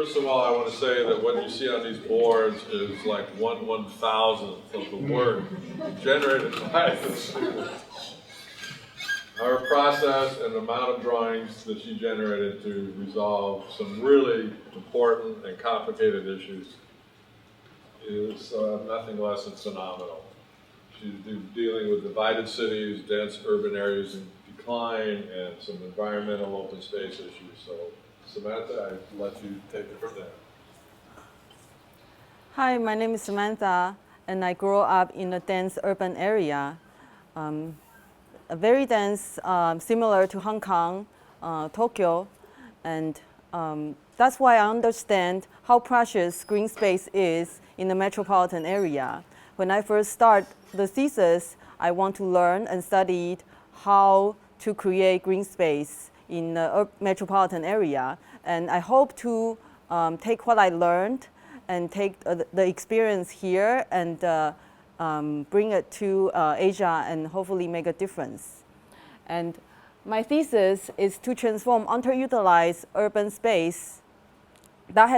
First of all, I want to say that what you see on these boards is like 1/1000th of the work generated by the students. Our process and the amount of drawings that she generated to resolve some really important and complicated issues is nothing less than phenomenal. She's dealing with divided cities, dense urban areas in decline, and some environmental open space issues. So, Samantha, I'll let you take it from there. Hi, my name is Samantha, and I grew up in a dense urban area. Very dense, similar to Hong Kong, Tokyo, and that's why I understand how precious green space is in the metropolitan area. When I first started the thesis, I want to learn and study how to create green space in the metropolitan area, and I hope to take what I learned and take the experience here and bring it to Asia and hopefully make a difference. And my thesis is to transform underutilized urban space that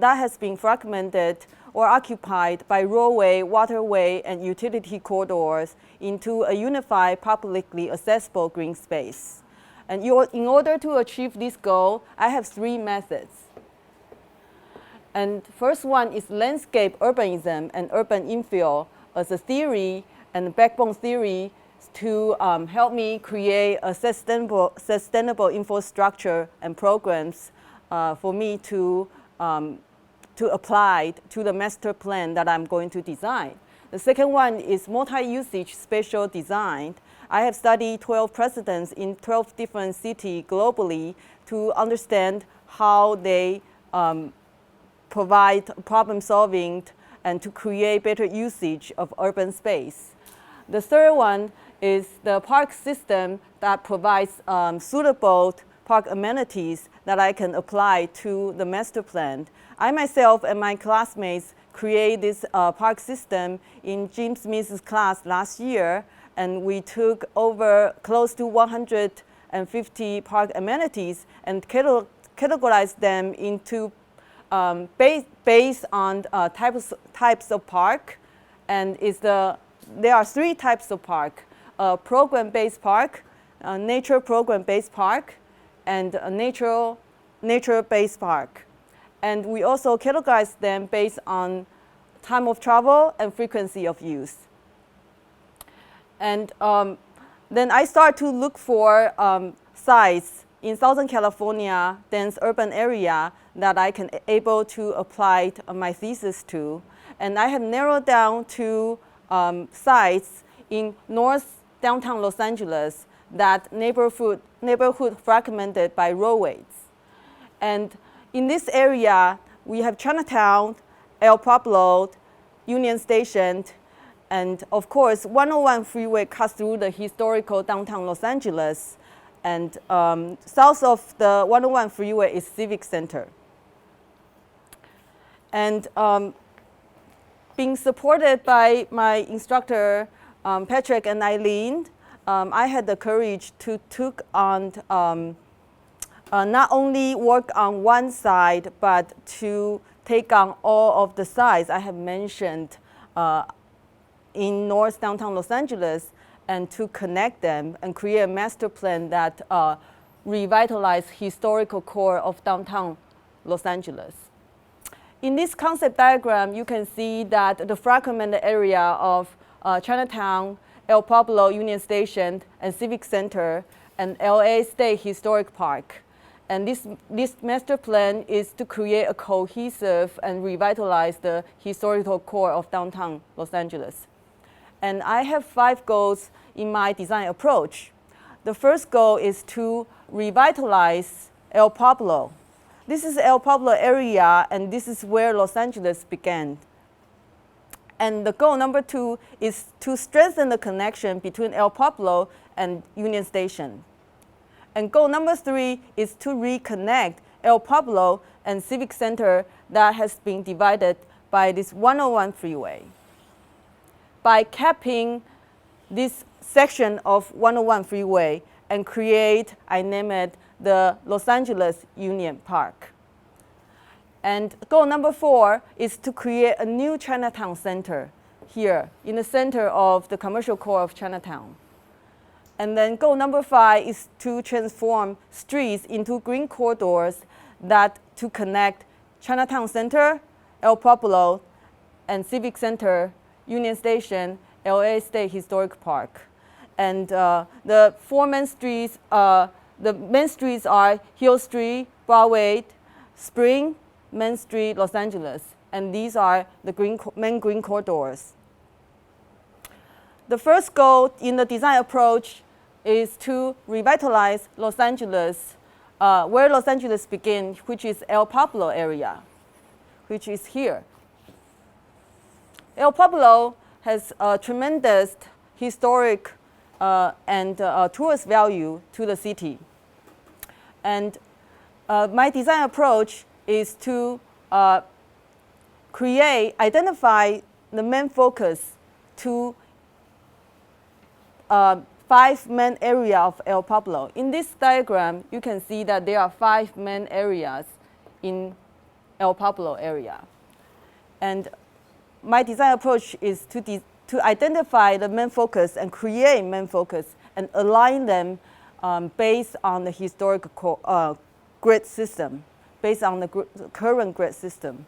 has been fragmented or occupied by roadway, waterway, and utility corridors into a unified, publicly accessible green space. And in order to achieve this goal, I have 3 methods. And first one is landscape urbanism and urban infill as a theory and backbone theory to help me create a sustainable infrastructure and programs for me to apply to the master plan that I'm going to design. The second one is multi-usage spatial design. I have studied 12 precedents in 12 different cities globally to understand how they provide problem solving and to create better usage of urban space. The third one is the park system that provides suitable park amenities that I can apply to the master plan. I myself and my classmates created this park system in Jim Smith's class last year, and we took over close to 150 park amenities and categorized them into based on types of park, and there are 3 types of park: program-based park, nature program-based park, and a nature-based park. And we also categorize them based on time of travel and frequency of use. And then I start to look for sites in Southern California, dense urban area that I can able to apply my thesis to. And I have narrowed down to sites in North downtown Los Angeles that neighborhood fragmented by roadways. And in this area, we have Chinatown, El Pueblo, Union Station, and of course, 101 freeway cuts through the historical downtown Los Angeles. And south of the 101 freeway is Civic Center. And being supported by my instructor, Patrick and Eileen, I had the courage to took on not only work on one side, but to take on all of the sides I have mentioned in North downtown Los Angeles, and to connect them and create a master plan that revitalize historical core of downtown Los Angeles. In this concept diagram, you can see that the fragmented area of Chinatown, El Pueblo Union Station, and Civic Center, and LA State Historic Park. And this master plan is to create a cohesive and revitalize the historical core of downtown Los Angeles. And I have 5 goals in my design approach. The first goal is to revitalize El Pueblo. This is El Pueblo area, and this is where Los Angeles began. And the goal number 2 is to strengthen the connection between El Pueblo and Union Station. And goal number 3 is to reconnect El Pueblo and Civic Center that has been divided by this 101 freeway. By capping this section of 101 freeway and create, I name it, the Los Angeles Union Park. And goal number 4 is to create a new Chinatown Center here in the center of the commercial core of Chinatown. And then goal number 5 is to transform streets into green corridors that to connect Chinatown Center, El Pueblo, and Civic Center, Union Station, LA State Historic Park. And the 4 main streets, the main streets are Hill Street, Broadway, Spring, Main Street, Los Angeles. And these are the main green corridors. The first goal in the design approach is to revitalize Los Angeles, where Los Angeles begins, which is El Pueblo area, which is here. El Pueblo has a tremendous historic and tourist value to the city. And my design approach is to identify the main focus to 5 main areas of El Pueblo. In this diagram, you can see that there are 5 main areas in El Pueblo area. And my design approach is to identify the main focus and create main focus and align them based on the historical grid system, based on the current grid system.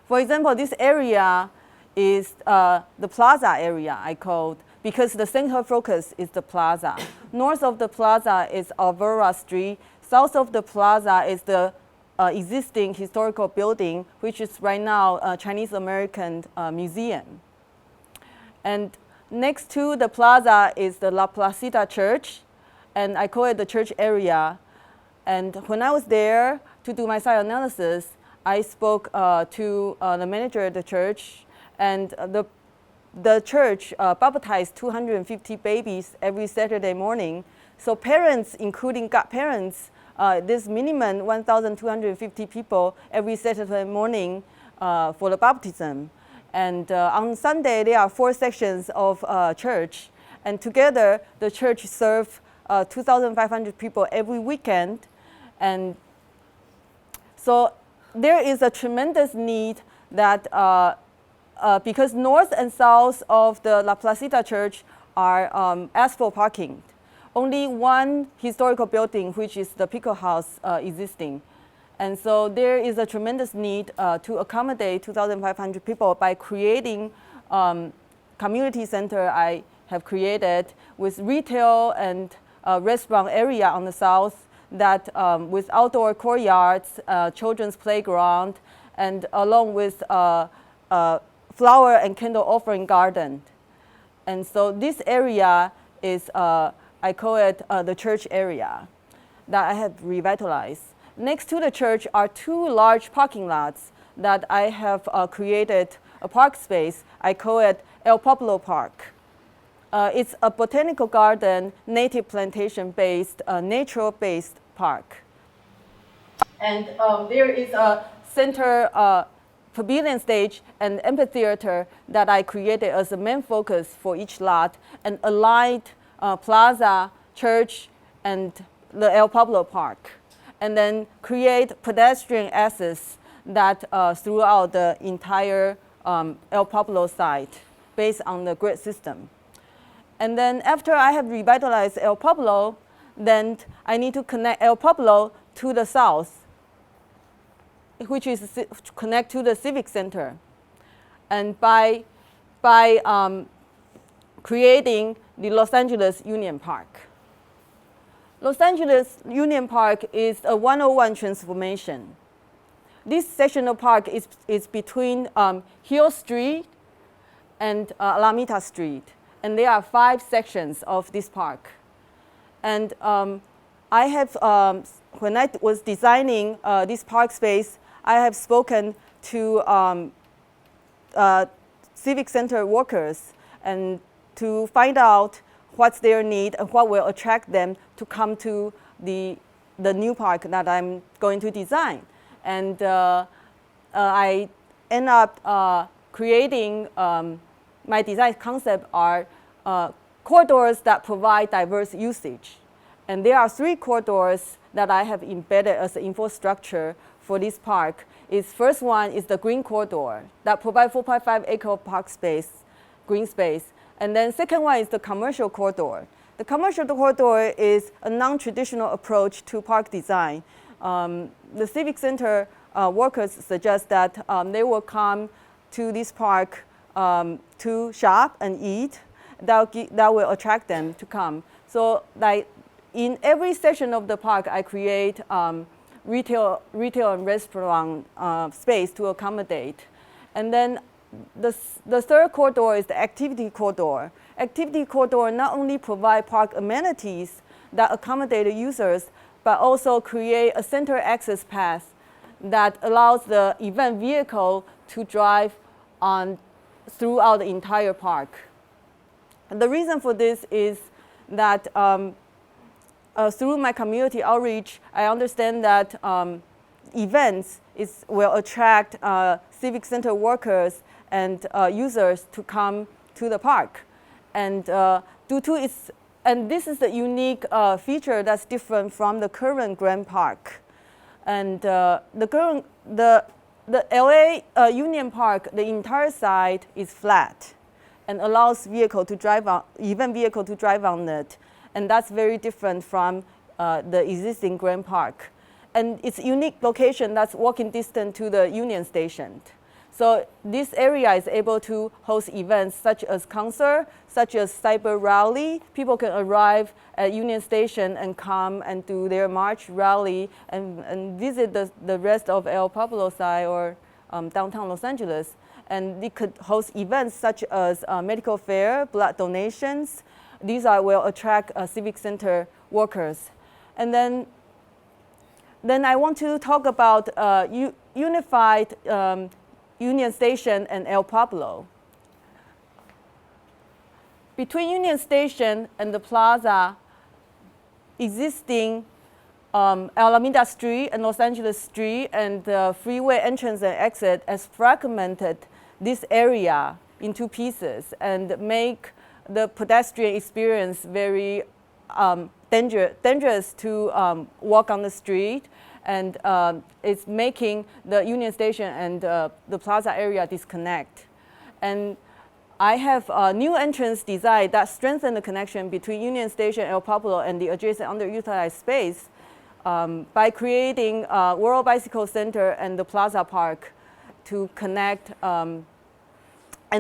For example, this area is the plaza area, I called, because the center focus is the plaza. North of the plaza is Alvera Street. South of the plaza is the existing historical building, which is right now a Chinese American museum. And next to the plaza is the La Placita Church, and I call it the church area. And when I was there to do my site analysis, I spoke to the manager of the church, and the church baptized 250 babies every Saturday morning. So parents, including godparents, this minimum 1,250 people every Saturday morning for the baptism. And on Sunday, there are 4 sections of church. And together, the church serves 2,500 people every weekend. And so there is a tremendous need that because north and south of the La Placita Church are asphalt parking. Only one historical building, which is the Pico House, existing. And so there is a tremendous need to accommodate 2,500 people by creating community center I have created with retail and restaurant area on the south that with outdoor courtyards, children's playground, and along with flower and candle offering garden. And so this area is, I call it the church area that I have revitalized. Next to the church are 2 large parking lots that I have created a park space. I call it El Pueblo Park. It's a botanical garden, native plantation-based, natural-based park. And there is a center pavilion stage and amphitheater that I created as a main focus for each lot and aligned plaza, church, and the El Pueblo Park. And then create pedestrian access that throughout the entire El Pueblo site based on the grid system. And then after I have revitalized El Pueblo, then I need to connect El Pueblo to the south, which is connect to the Civic Center. And by creating the Los Angeles Union Park. Los Angeles Union Park is a 101 transformation. This sectional park is between Hill Street and Alameda Street. And there are 5 sections of this park. And I have, when I was designing this park space, I have spoken to Civic Center workers and to find out what's their need and what will attract them to come to the new park that I'm going to design. And I end up creating, my design concept are corridors that provide diverse usage. And there are 3 corridors that I have embedded as infrastructure for this park is first one is the green corridor that provides 4.5 acre of park space, green space. And then second one is the commercial corridor. The commercial corridor is a non-traditional approach to park design. The Civic Center workers suggest that they will come to this park to shop and eat. That will attract them to come. So like in every section of the park, I create retail and restaurant space to accommodate. And then the third corridor is the activity corridor. Activity corridor not only provide park amenities that accommodate the users, but also create a center access path that allows the event vehicle to drive on throughout the entire park. And the reason for this is that through my community outreach, I understand that events will attract Civic Center workers and users to come to the park. And and this is the unique feature that's different from the current Grand Park. And the LA Union Park, the entire side is flat and allows event vehicle to drive on it. And that's very different from the existing Grand Park. And it's a unique location that's walking distance to the Union Station. So this area is able to host events such as concert, such as cyber rally. People can arrive at Union Station and come and do their march rally and visit the rest of El Pueblo side or downtown Los Angeles. And it could host events such as medical fair, blood donations. These will attract Civic Center workers. And then I want to talk about unified Union Station and El Pueblo. Between Union Station and the plaza, existing Alameda Street and Los Angeles Street and the freeway entrance and exit has fragmented this area into pieces and make the pedestrian experience very dangerous to walk on the street, and it's making the Union Station and the plaza area disconnect. And I have a new entrance design that strengthens the connection between Union Station, El Pueblo, and the adjacent underutilized space by creating World Bicycle Center and the Plaza Park to connect and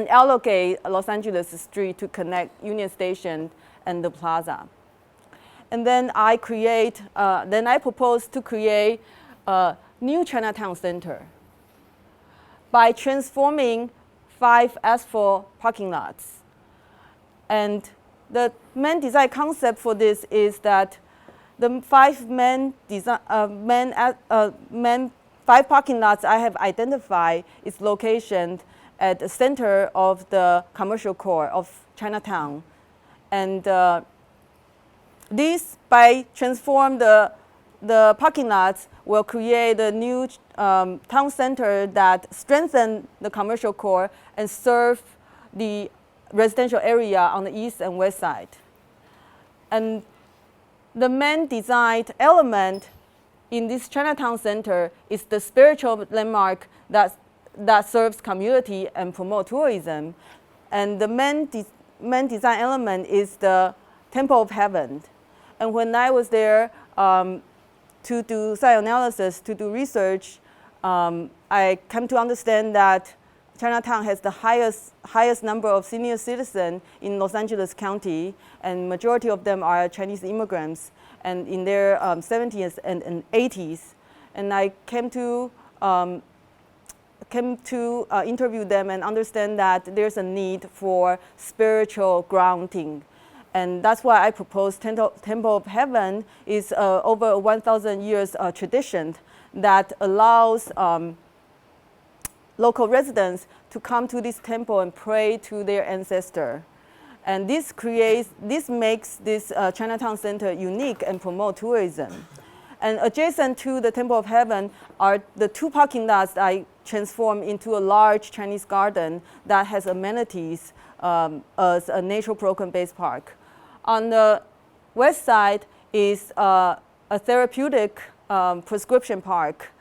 allocate Los Angeles Street to connect Union Station and the plaza. And then I propose to create a new Chinatown Center by transforming 5 asphalt parking lots. And the main design concept for this is that the 5 parking lots I have identified is located at the center of the commercial core of Chinatown. And this, by transform the parking lots, will create a new town center that strengthen the commercial core and serve the residential area on the east and west side. And the main design element in this Chinatown Center is the spiritual landmark that serves community and promote tourism. And the main design element is the Temple of Heaven. And when I was there to do site analysis, to do research, I came to understand that Chinatown has the highest number of senior citizens in Los Angeles County, and majority of them are Chinese immigrants, and in their 70s and 80s. And I came to interview them and understand that there's a need for spiritual grounding. And that's why I proposed Temple of Heaven is over a 1,000 years tradition that allows local residents to come to this temple and pray to their ancestor. And this makes this Chinatown Center unique and promote tourism. And adjacent to the Temple of Heaven are the 2 parking lots that I transformed into a large Chinese garden that has amenities as a natural program-based park. On the west side is a therapeutic prescription park.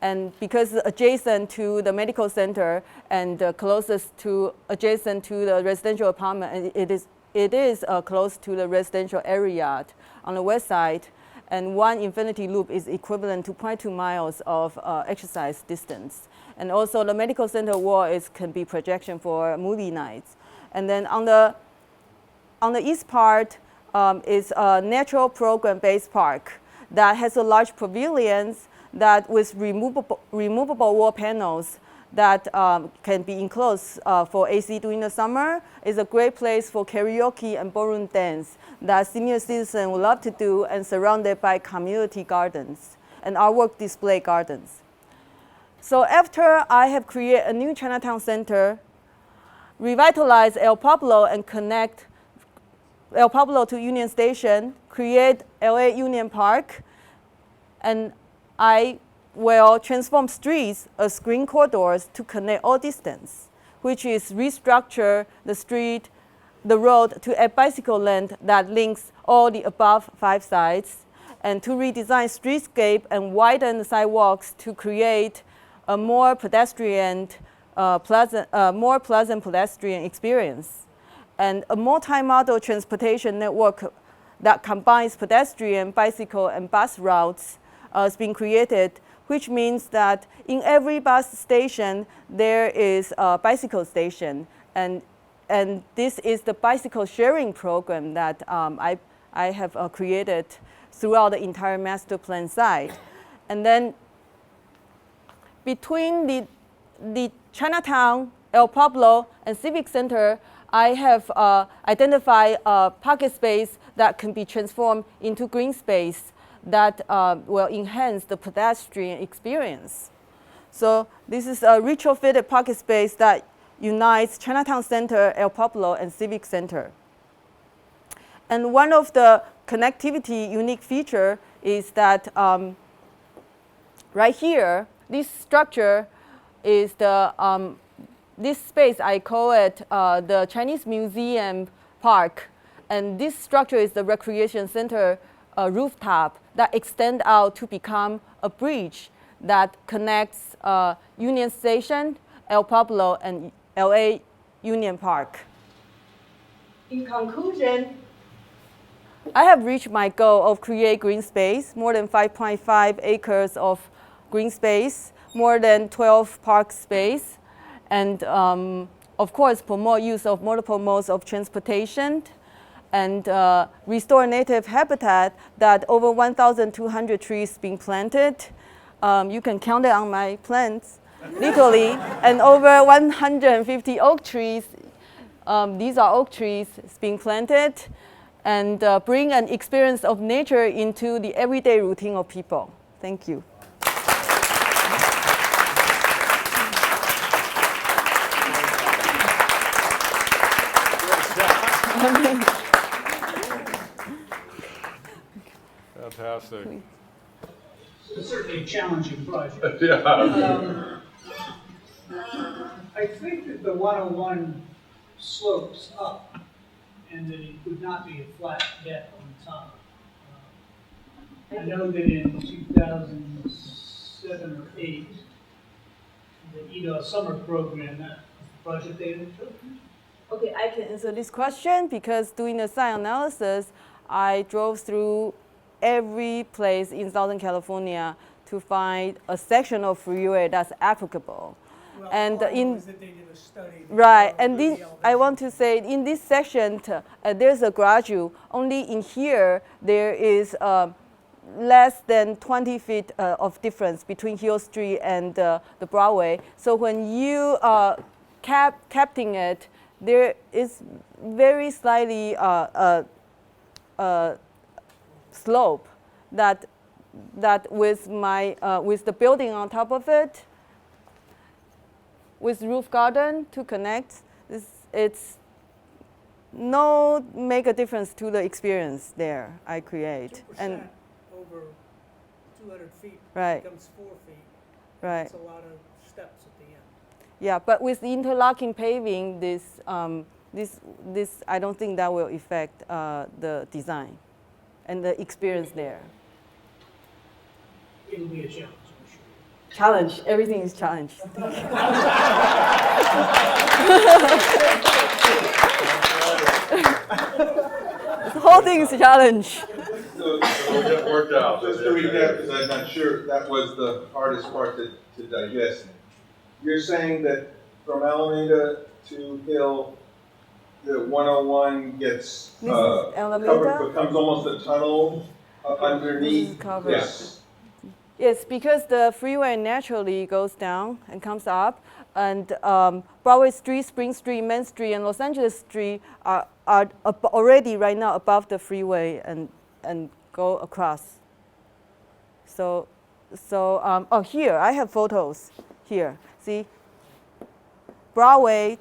And because adjacent to the medical center and closest to adjacent to the residential apartment, and it is close to the residential area on the west side. And one infinity loop is equivalent to 0.2 miles of exercise distance. And also the medical center wall can be projection for movie nights. And then on the east part is a natural program-based park that has a large pavilions that with removable wall panels that can be enclosed for AC during the summer. Is a great place for karaoke and ballroom dance that senior citizens would love to do, and surrounded by community gardens and artwork display gardens. So after I have created a new Chinatown Center, revitalize El Pueblo and connect El Pueblo to Union Station, create LA Union Park, and I will transform streets as green corridors to connect all distance, which is restructure the road to a bicycle lane that links all the above 5 sides, and to redesign streetscape and widen the sidewalks to create a more pleasant pedestrian experience, and a multi-modal transportation network that combines pedestrian, bicycle, and bus routes is being created, which means that in every bus station there is a bicycle station, and this is the bicycle sharing program that I have created throughout the entire master plan site. And then between the Chinatown, El Pueblo, and Civic Center, I have identified a pocket space that can be transformed into green space that will enhance the pedestrian experience. So this is a retrofitted pocket space that unites Chinatown Center, El Pueblo, and Civic Center. And one of the connectivity unique feature is that right here, this structure is this space, I call it the Chinese Museum Park. And this structure is the recreation center rooftop that extend out to become a bridge that connects Union Station, El Pueblo, and LA Union Park. In conclusion, I have reached my goal of create green space, more than 5.5 acres of green space, more than 12 park space, and of course promote use of multiple modes of transportation, and restore native habitat that over 1,200 trees being planted. You can count it on my plants, literally, and over 150 oak trees. These are oak trees being planted, and bring an experience of nature into the everyday routine of people. Thank you. Fantastic. It's certainly a challenging project. Yeah. I think that the 101 slopes up and that it would not be a flat deck on top. I know that in 2007 or 8, the EDA summer program, that was the project they undertook. Okay, I can answer this question because doing the site analysis, I drove through every place in Southern California to find a section of freeway that's applicable. Well, And in that they did a study. right, and this, I want to say in this section, there's a gradual. Only in here there is less than 20 feet of difference between Hill Street and the Broadway. So when you capting it, there is very slightly slope that with my with the building on top of it, with roof garden to connect, it's no make a difference to the experience there I create. 2% And over 200 feet Right. becomes 4 feet. right, That's a lot of steps at the end. yeah, but with the interlocking paving, this I don't think that will affect the design and the experience there. It'll be a challenge, I'm sure. challenge. Everything is challenge. The whole thing is a challenge. We'll get worked out. Just to recap, because I'm not sure, that was the hardest part to digest. You're saying that from Alameda to Hill, the 101 gets This is Alameda. covered, becomes almost a tunnel underneath. This is covered. Yes. Yes, because the freeway naturally goes down and comes up, and Broadway Street, Spring Street, Main Street, and Los Angeles Street are already right now above the freeway and go across. So here I have photos. Here, see, Broadway,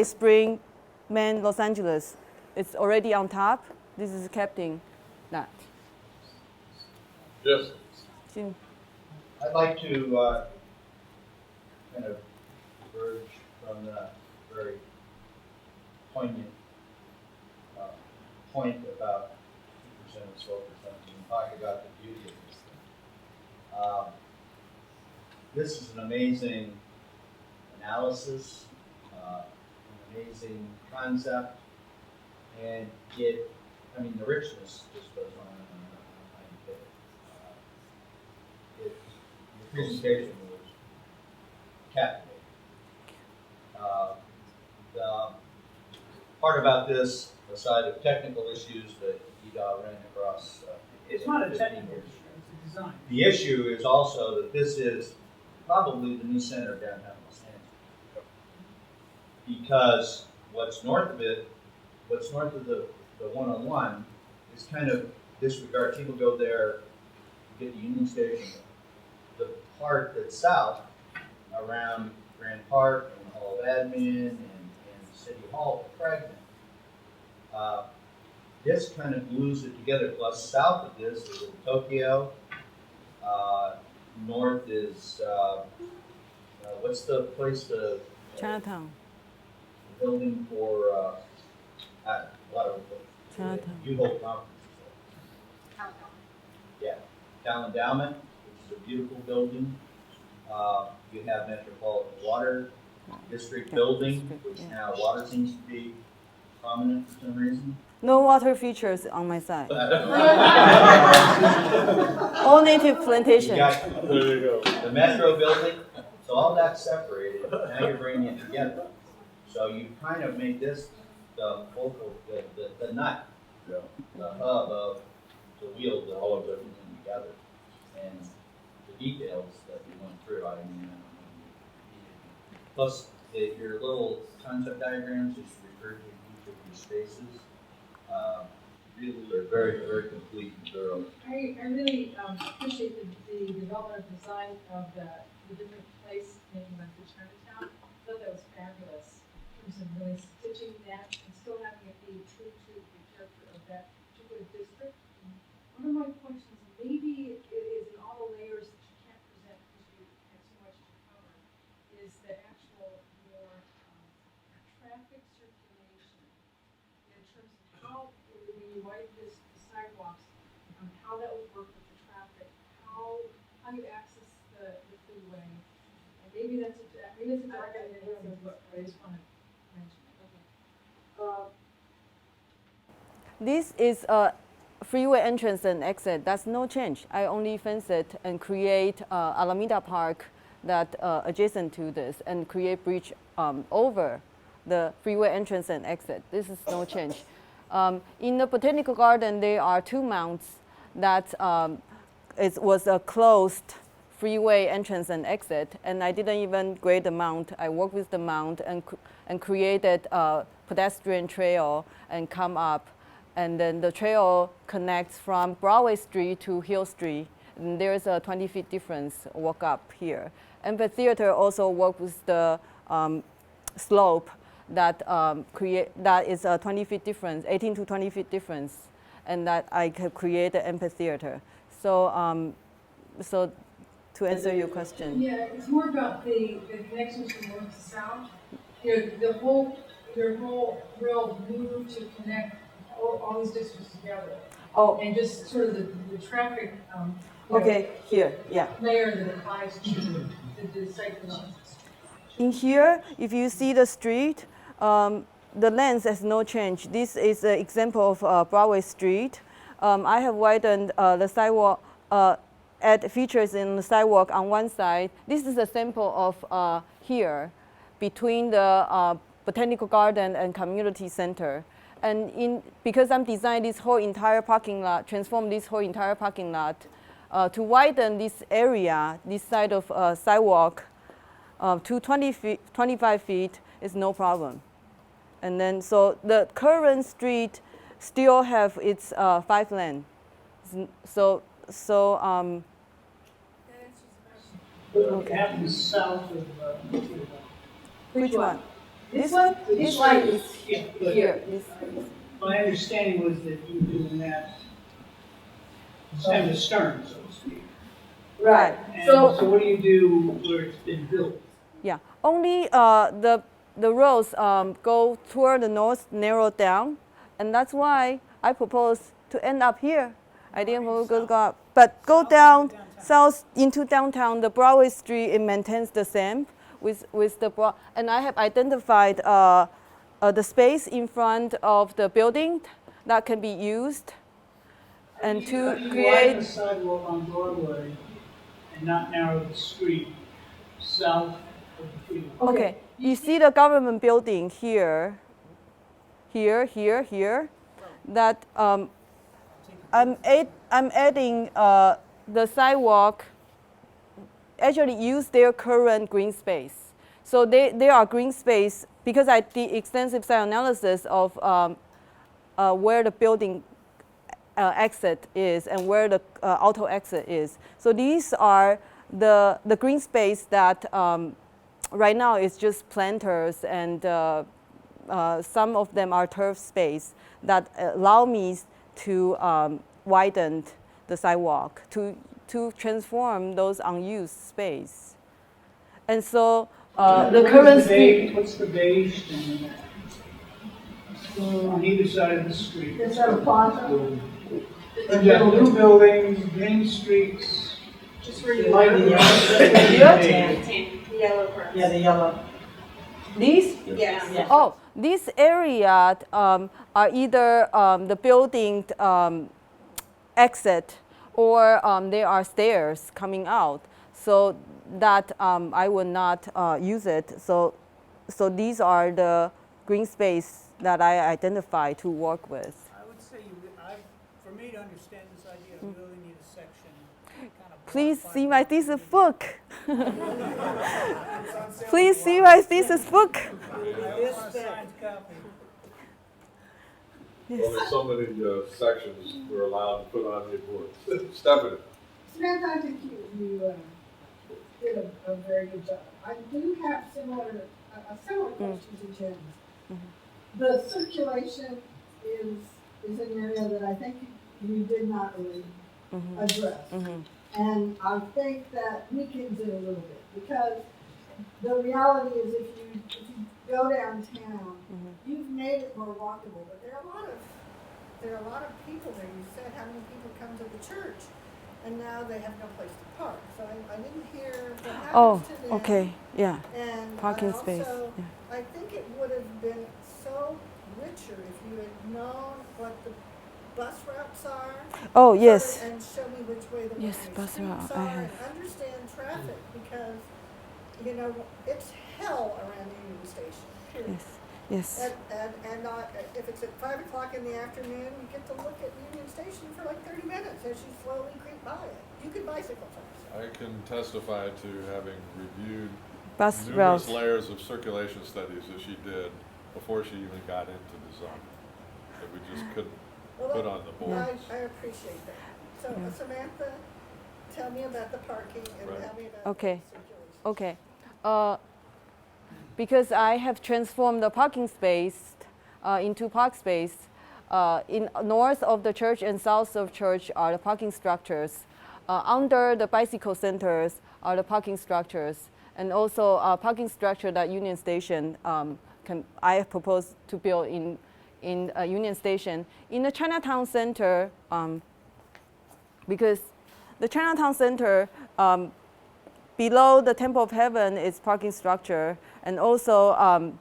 Spring, Main, Los Angeles. It's already on top. This is capturing that. Yes. I'd like to kind of diverge from the very poignant point about 2% and 12% and talk about the beauty of this thing. This is an amazing analysis, an amazing concept, and the richness just goes on and on and on. Your presentation was captivating. The part about this, aside of technical issues that EDA ran across, It's not a 15 technical years. issue, it's a design. The issue is also that this is probably the new center of downtown Los Angeles. Because what's north of the 101 is kind of disregard. People go there, get the Union Station. The part that's south around Grand Park and Hall of Admin and City Hall are fragmented. This kind of glues it together. Plus, south of this is Little Tokyo. North is what's the place? Chinatown. The building for a lot of Chinatown. U-Haul conferences. Yeah, Town Endowment, which is a beautiful building. You have Metropolitan Water District building, which now water seems to be prominent for some reason. No water features on my side. All native You plantation. got There you go. the Metro building, so all that's separated. Now you're bringing it together. So you kind of made this the focal, the nut, Yeah. the hub of the wheel that all of everything together. And the details that we went through, plus your little concept diagrams that you referred to each of these spaces, really are very, very complete and thorough. I really appreciate the development of design of the different place in Chinatown. I thought that was fabulous. In terms of really stitching that and still having it be true to the character of that particular district. One of my questions, maybe it is in all the layers that you can't present because you have so much to cover, is the actual more traffic circulation in terms of how, when you widen the sidewalks, how that would work with the traffic, how you access the freeway. And maybe that's a dark idea, but I just want to mention it. This is a freeway entrance and exit. That's no change. I only fence it and create Alameda Park that adjacent to this and create bridge over the freeway entrance and exit. This is no change. In the botanical garden, there are two mounts that it was a closed freeway entrance and exit, and I didn't even grade the mount. I worked with the mount and created a pedestrian trail and come up, and then the trail connects from Broadway Street to Hill Street, and there's a 20 feet difference walk up here. Amphitheater also worked with the slope that that is a 20 feet difference, 18 to 20 feet difference, and that I could create an amphitheater. So, so to answer your question. Yeah, it's more about the connections from north to south. You know, your whole rail move to connect all these districts together, Oh, and just sort of the traffic, okay, here, yeah. layer that applies to the site conditions. In here, if you see the street, the length has no change. This is an example of Broadway Street. I have widened the sidewalk, add features in the sidewalk on one side. This is a sample of here, between the Botanical Garden and Community Center. And because I'm designing this whole entire parking lot, transform this whole entire parking lot, to widen this area, this side of sidewalk, to 25 feet is no problem. And then, so the current street still have its 5 lane. So, What happens south of, which one? This one? This one is yeah, but here. my understanding was that you were doing that stem to stern, so to speak. Right. And so what do you do where it's been built? Yeah, only the roads go toward the north, narrow down, and that's why I propose to end up here. I didn't want to go up, but go down south into downtown. The Broadway Street, it maintains the same with the and I have identified the space in front of the building that can be used, and to Widen create. the sidewalk on Broadway and not narrow the street south of the freeway. Okay, you see the government building here, here. That I'm adding the sidewalk. Actually, use their current green space. So they are green space because I did extensive site analysis of where the building exit is and where the auto exit is. So these are the green space that right now is just planters, and some of them are turf space that allow me to widen the sidewalk to transform those unused space. And so the current street. What's the beige thing on either side of the street? Is that a plaza? You've got new buildings, green streets. Just where you Light live? yellow. Yellow parts. Yeah, the yellow. These? Yes. Yeah. Oh, this area are either the building exit or there are stairs coming out, so that I will not use it. So these are the green space that I identify to work with. I would say for me to understand this idea, I really need a section kind of. Please see my thesis book. Please see my thesis book. Only so many sections we're allowed to put on the board. Stephanie. Samantha, I think you did a very good job. I do have similar question to Jim's. The circulation is an area that I think you did not really address. And I think that weakens it a little bit, because the reality is if you go downtown, you've made it more walkable, but there are a lot of people there. You said how many people come to the church, and now they have no place to park. So I didn't hear what happens Oh, to them. okay, yeah. And Parking I space, also, yeah. I think it would have been so richer if you had known what the bus routes are. Oh, yes. And show me which way the Yes, one-way bus streets route, I are, have. and understand traffic, because, you know, it's hell around the Union Station, period. Yes. And if it's at 5 o'clock in the afternoon, you get to look at Union Station for like 30 minutes as you slowly creep by it. You could bicycle first. I can testify to having reviewed Bus numerous routes. layers of circulation studies that she did before she even got into the zone, that we just couldn't put on the board. I appreciate that. So Samantha, tell me about the parking and Right. tell me about Okay. the circulation. Okay. Because I have transformed the parking space into park space. In north of the church and south of church are the parking structures. Under the bicycle centers are the parking structures, and also parking structure that Union Station I have proposed to build in in Union Station. In the Chinatown Center, because the Chinatown Center, below the Temple of Heaven is parking structure, and also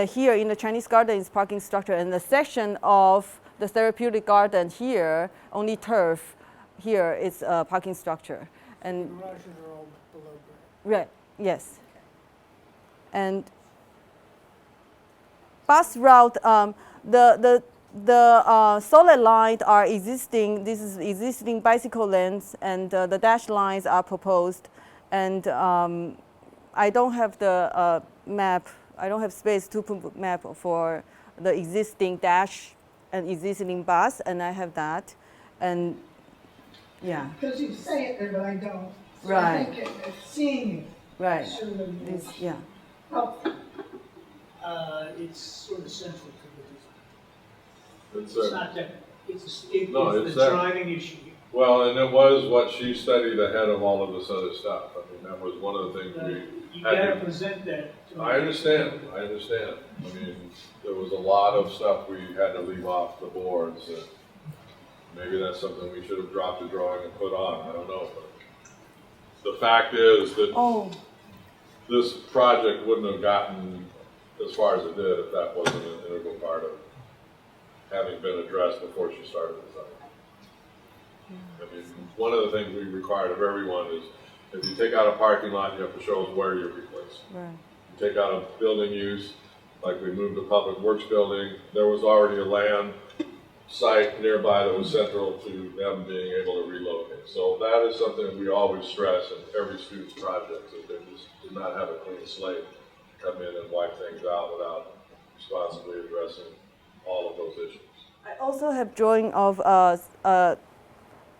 here in the Chinese Garden is parking structure, and the section of the therapeutic garden here, only turf, here is parking structure. And Garages are all below grade. right, yes. And bus route, the solid lines are existing. This is existing bicycle lanes, and the dash lines are proposed. And I don't have the map. I don't have space to put map for the existing dash and existing bus, and I have that. And yeah, Because you say it there, but I don't. So Right. I think seeing it right. should have been This, yeah. helpful. It's sort of central to the design. It's It's not that, it's No, it's it's the that. driving issue. well, and it was what she studied ahead of all of this other stuff. I mean, that was one of the things we You had gotta to. present that to. I understand. I mean, there was a lot of stuff we had to leave off the boards. That maybe that's something we should have dropped a drawing and put on. I don't know. But the fact is that Oh, this project wouldn't have gotten as far as it did if that wasn't an integral part of having been addressed before she started design. I mean, one of the things we required of everyone is if you take out a parking lot, you have to show us where you're replacing. right. You take out a building use, like we moved the public works building, there was already a land site nearby that was central to them being able to relocate. So that is something we always stress in every student's project, that they just do not have a clean slate, come in and wipe things out without responsibly addressing all of those issues. I also have drawing of a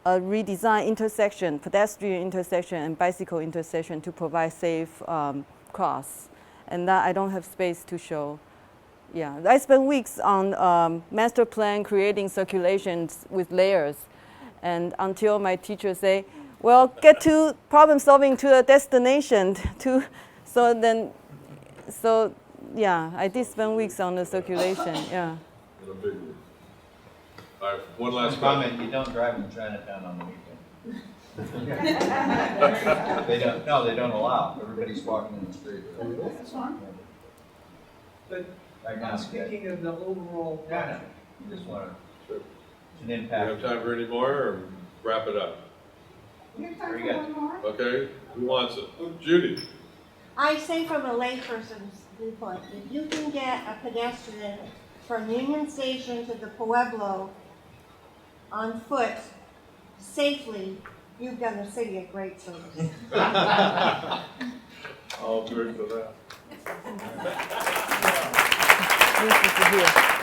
redesigned intersection, pedestrian intersection and bicycle intersection to provide safe cross. And that I don't have space to show. Yeah, I spent weeks on master plan creating circulations with layers. And until my teacher say, well, get to problem solving to a destination. So yeah, I did spend weeks on the circulation, yeah. In a big way. All right, one last Comment, comment. you don't drive in Chinatown on the weekend. They don't allow, everybody's walking in the street. That's fine. But Right now, I'm speaking of the overall Yeah, I know. project. You just wanna, Sure. it's an Do you impact. have time for any more, or wrap it up? You have time Very for good. one more? Okay, who wants it? Judy? I say from a layperson's viewpoint, if you can get a pedestrian from Union Station to the Pueblo on foot safely, you've done the city a great service. I'll agree to that. This is here.